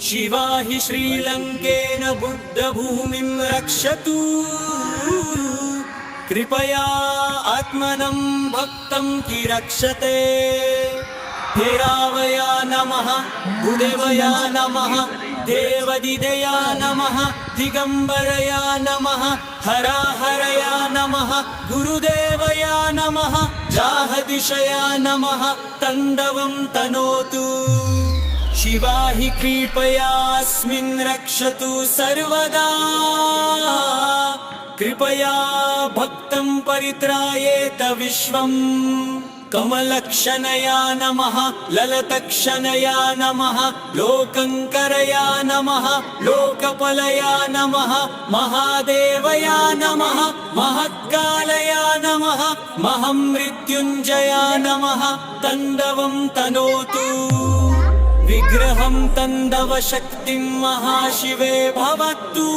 शिवा हि श्रीलङ्केन बुद्धभूमिं रक्षतु कृपया आत्मनं भक्तं हि रक्षते। हेरावया नमः गुरुदेवया नमः देवदिदया नमः दिगंबरया नमः हराहरया नमः गुरुदेवया नमः जाहदिशया नमः तण्डवं तनोतु। शिवा हि कृपयास्मिन् रक्षतु सर्वदा कृपया भक्तं परित्रायेत विश्वम्। कमलक्षणया नमः ललतक्षणया नमः लोकङ्करया नमः लोकपलया नमः महादेवया नमः महत्कालया नमः महमृत्युञ्जया नमः तण्डवं तनोतु। विग्रहं तण्डवशक्तिं महाशिवे भवतु।